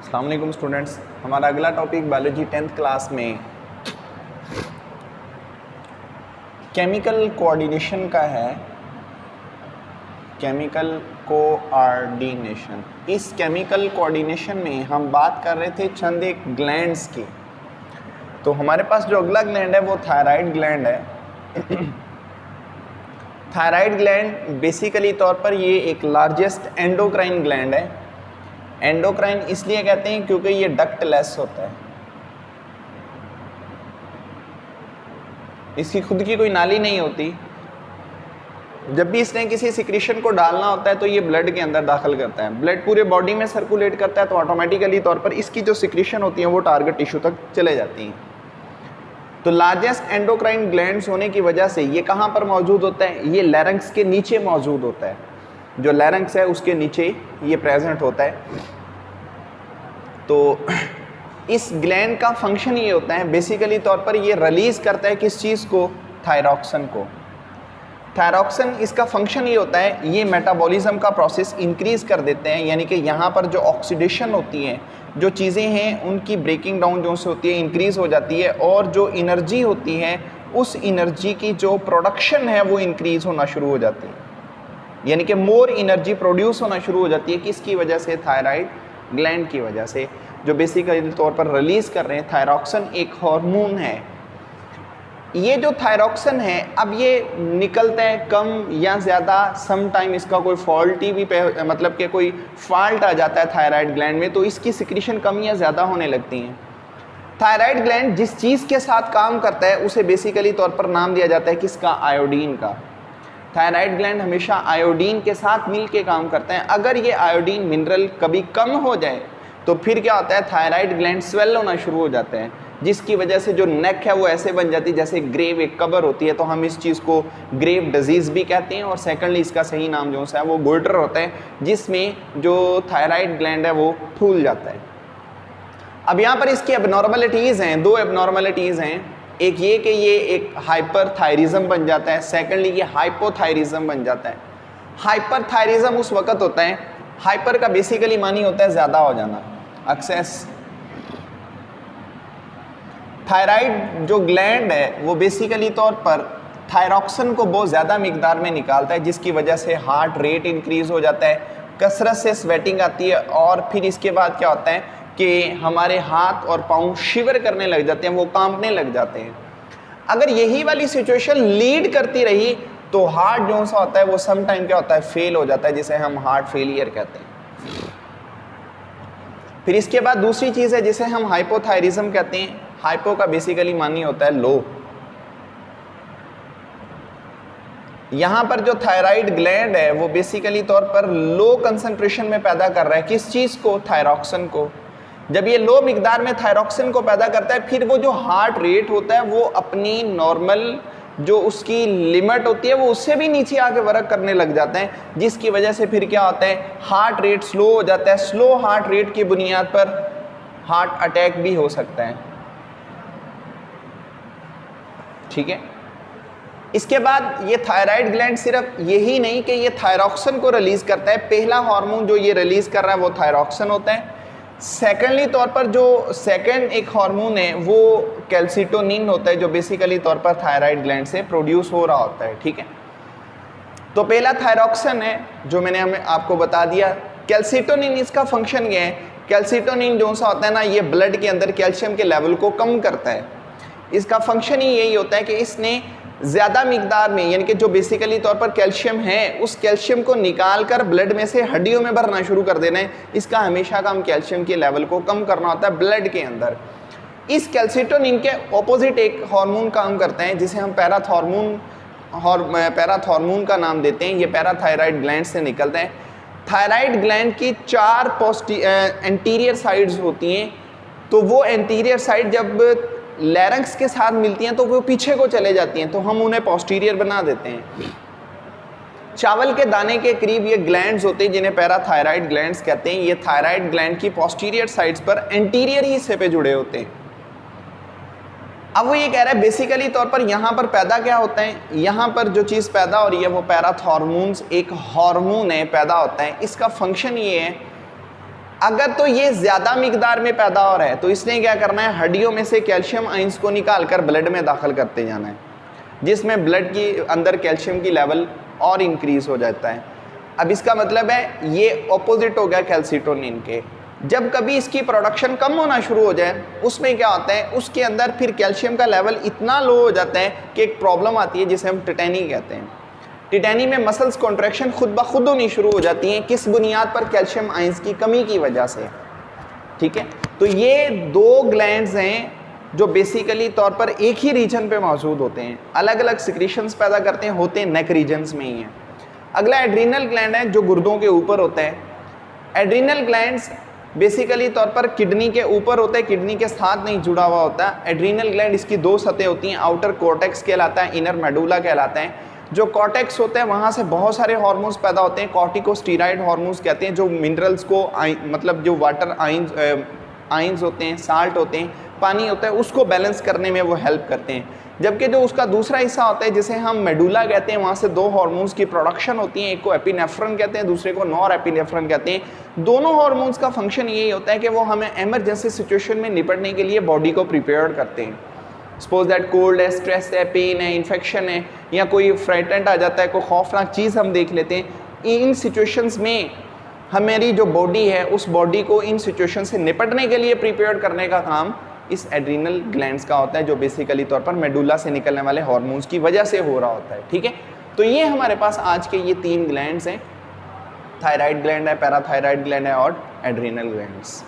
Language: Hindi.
अस्सलाम वालेकुम स्टूडेंट्स, हमारा अगला टॉपिक बायोलॉजी 10th क्लास में केमिकल कोऑर्डिनेशन का है। केमिकल कोऑर्डिनेशन, इस केमिकल कोऑर्डिनेशन में हम बात कर रहे थे चंद एक ग्लैंड्स की। तो हमारे पास जो अगला ग्लैंड है वो थायराइड ग्लैंड है। थायराइड ग्लैंड बेसिकली तौर पर ये एक लार्जेस्ट एंडोक्राइन ग्लैंड है। एंडोक्राइन इसलिए कहते हैं क्योंकि ये डक्टलेस होता है, इसकी खुद की कोई नाली नहीं होती। जब भी इसने किसी सिक्रीशन को डालना होता है तो ये ब्लड के अंदर दाखिल करता है, ब्लड पूरे बॉडी में सर्कुलेट करता है, तो ऑटोमेटिकली तौर पर इसकी जो सिक्रीशन होती है वो टारगेट टिश्यू तक चले जाती हैं। तो लार्जेस्ट एंडोक्राइन ग्लैंड्स होने की वजह से ये कहाँ पर मौजूद होता है? ये लैरिंक्स के नीचे मौजूद होता है। जो लैरिंक्स है उसके नीचे ये प्रेजेंट होता है। तो इस ग्लैंड का फंक्शन ये होता है, बेसिकली तौर पर ये रिलीज करता है किस चीज़ को? थायरॉक्सिन को। थायरॉक्सिन इसका फंक्शन ये होता है, ये मेटाबॉलिज्म का प्रोसेस इंक्रीज कर देते हैं, यानी कि यहाँ पर जो ऑक्सीडेशन होती है, जो चीज़ें हैं उनकी ब्रेकिंग डाउन जो से होती है इंक्रीज हो जाती है, और जो एनर्जी होती है उस एनर्जी की जो प्रोडक्शन है वो इंक्रीज होना शुरू हो जाती है, यानी कि मोर एनर्जी प्रोड्यूस होना शुरू हो जाती है। किसकी वजह से? थायराइड ग्लैंड की वजह से, जो बेसिकली तौर पर रिलीज कर रहे हैं। थायरॉक्सिन एक हार्मोन है। ये जो थायरॉक्सिन है अब ये निकलता है कम या ज़्यादा, सम टाइम इसका कोई फॉल्टी भी मतलब कि कोई फॉल्ट आ जाता है थायराइड ग्लैंड में, तो इसकी सिक्रीशन कम या ज़्यादा होने लगती हैं। थायराइड ग्लैंड जिस चीज़ के साथ काम करता है उसे बेसिकली तौर पर नाम दिया जाता है किसका? आयोडीन का। थायराइड ग्लैंड हमेशा आयोडीन के साथ मिल के काम करते हैं। अगर ये आयोडीन मिनरल कभी कम हो जाए तो फिर क्या होता है? थायराइड ग्लैंड स्वेल होना शुरू हो जाते हैं, जिसकी वजह से जो नेक है वो ऐसे बन जाती है जैसे ग्रेव एक कबर होती है। तो हम इस चीज़ को ग्रेव डिजीज़ भी कहते हैं, और सेकंडली इसका सही नाम जो है वो गोइटर होता है, जिसमें जो थायराइड ग्लैंड है वो फूल जाता है। अब यहाँ पर इसकी एबनॉर्मलिटीज़ हैं, दो एबनॉर्मलिटीज़ हैं। एक ये कि ये एक हाइपरथायरिज्म बन जाता है, सेकेंडली ये हाइपोथायरिज्म बन जाता है। हाइपरथायरिज्म उस वक्त होता है, हाइपर का बेसिकली मानी होता है ज़्यादा हो जाना, एक्सेस। थायराइड जो ग्लैंड है वो बेसिकली तौर पर थायरॉक्सिन को बहुत ज़्यादा मिकदार में निकालता है, जिसकी वजह से हार्ट रेट इंक्रीज़ हो जाता है, कसरत से स्वेटिंग आती है, और फिर इसके बाद क्या होता है कि हमारे हाथ और पाँव शिवर करने लग जाते हैं, वो कांपने लग जाते हैं। अगर यही वाली सिचुएशन लीड करती रही तो हार्ट जो सा होता है वो सम टाइम क्या होता है? फेल हो जाता है, जिसे हम हार्ट फेलियर कहते हैं। फिर इसके बाद दूसरी चीज़ है जिसे हम हाइपोथायरिज्म कहते हैं। हाइपो का बेसिकली मानी होता है लो। यहाँ पर जो थायराइड ग्लैंड है वो बेसिकली तौर पर लो कंसंट्रेशन में पैदा कर रहा है किस चीज़ को? थायरॉक्सिन को। जब ये लो मिकदार में थायरॉक्सिन को पैदा करता है, फिर वो जो हार्ट रेट होता है वो अपनी नॉर्मल जो उसकी लिमिट होती है वो उससे भी नीचे आके वर्क करने लग जाते हैं, जिसकी वजह से फिर क्या होता है? हार्ट रेट स्लो हो जाता है। स्लो हार्ट रेट की बुनियाद पर हार्ट अटैक भी हो सकता है। ठीक है। इसके बाद ये थायराइड ग्लैंड सिर्फ यही नहीं कि ये थायरॉक्सिन को रिलीज करता है, पहला हार्मोन जो ये रिलीज कर रहा है वो थायरॉक्सिन होता है। सेकेंडली तौर पर जो सेकेंड एक हार्मोन है वो कैल्सिटोनिन होता है, जो बेसिकली तौर पर थायराइड ग्लैंड से प्रोड्यूस हो रहा होता है। ठीक है। तो पहला थायरॉक्सिन है जो मैंने हमें आपको बता दिया। कैल्सिटोनिन इसका फंक्शन ये है, कैल्सिटोनिन जो सा होता है ना, ये ब्लड के अंदर कैल्शियम के लेवल को कम करता है। इसका फंक्शन ही यही होता है कि इसने ज़्यादा मिकदार में, यानी कि जो बेसिकली तौर पर कैल्शियम है उस कैल्शियम को निकाल कर ब्लड में से हड्डियों में भरना शुरू कर देना है। इसका हमेशा काम कैल्शियम के लेवल को कम करना होता है ब्लड के अंदर। इस कैल्सिटोनिन के ऑपोजिट एक हार्मोन काम करते हैं जिसे हम पैराथॉर्मोन का नाम देते हैं। ये पैराथायराइड ग्लैंड से निकलते हैं। थायराइड ग्लैंड की 4 एंटीरियर साइड्स होती हैं, तो वो एंटीरियर साइड जब लैरिंक्स के साथ मिलती हैं तो वो पीछे को चले जाती हैं, तो हम उन्हें पोस्टीरियर बना देते हैं। चावल के दाने के करीब ये ग्लैंड्स होते हैं जिन्हें पैराथायराइड ग्लैंड्स कहते हैं। ये थायराइड ग्लैंड की पोस्टीरियर साइड्स पर एंटीरियर ही हिस्से पे जुड़े होते हैं। अब वो ये कह रहा है बेसिकली तौर पर यहाँ पर पैदा क्या होता है? यहाँ पर जो चीज़ पैदा हो रही है वो पैराथॉर्मोन्स, एक हार्मोन है, पैदा होता है। इसका फंक्शन ये है अगर तो ये ज़्यादा मिकदार में पैदा हो रहा है तो इसने क्या करना है, हड्डियों में से कैल्शियम आइंस को निकाल कर ब्लड में दाखिल करते जाना है, जिसमें ब्लड की अंदर कैल्शियम की लेवल और इंक्रीज हो जाता है। अब इसका मतलब है ये ऑपोजिट हो गया कैल्सिटोनिन के। जब कभी इसकी प्रोडक्शन कम होना शुरू हो जाए उसमें क्या होता है, उसके अंदर फिर कैल्शियम का लेवल इतना लो हो जाता है कि एक प्रॉब्लम आती है जिसे हम टिटेनी कहते हैं। टिटेनी में मसल्स कॉन्ट्रैक्शन खुद ब खुद होनी शुरू हो जाती हैं, किस बुनियाद पर, कैल्शियम आइंस की कमी की वजह से। ठीक है, तो ये दो ग्लैंड्स हैं जो बेसिकली तौर पर एक ही रीजन पे मौजूद होते हैं, अलग अलग सिक्रीशंस पैदा करते हैं, होते हैं नेक रीजन्स में ही हैं। अगला एड्रीनल ग्लैंड है जो गुर्दों के ऊपर होता है। एड्रीनल ग्लैंड्स बेसिकली तौर पर किडनी के ऊपर होता है, किडनी के साथ नहीं जुड़ा हुआ होता। एड्रीनल ग्लैंड इसकी दो सतह होती हैं, आउटर कॉर्टेक्स कहलाता है, इनर मेडुला कहलाता है। जो कॉर्टेक्स होता है वहाँ से बहुत सारे हार्मोन्स पैदा होते हैं, कॉर्टिकोस्टेरॉइड हार्मोन्स कहते हैं, जो मिनरल्स को मतलब जो वाटर आइंस होते हैं, साल्ट होते हैं, पानी होता है, उसको बैलेंस करने में वो हेल्प करते हैं। जबकि जो उसका दूसरा हिस्सा होता है जिसे हम मेडुला कहते हैं, वहाँ से दो हार्मोन्स की प्रोडक्शन होती है, एक को एपिनेफ्रॉन कहते हैं, दूसरे को नॉर एपिनेफ्रॉन कहते हैं। दोनों हार्मोन्स का फंक्शन यही होता है कि वो हमें इमरजेंसी सिचुएशन में निपटने के लिए बॉडी को प्रिपेयर करते हैं। सपोज दैट कोल्ड है, स्ट्रेस है, पेन है, इन्फेक्शन है, या कोई फ्राइटेंड आ जाता है, कोई खौफनाक चीज़ हम देख लेते हैं, इन सिचुएशंस में हमारी जो बॉडी है उस बॉडी को इन सिचुएशन से निपटने के लिए प्रिपेयर करने का काम इस एड्रीनल ग्लैंड्स का होता है, जो बेसिकली तौर पर मेडुला से निकलने वाले हार्मोन्स की वजह से हो रहा होता है। ठीक है, तो ये हमारे पास आज के ये तीन ग्लैंड्स हैं, थायराइड ग्लैंड है, पैराथायराइड ग्लैंड है और एड्रीनल ग्लैंड्स।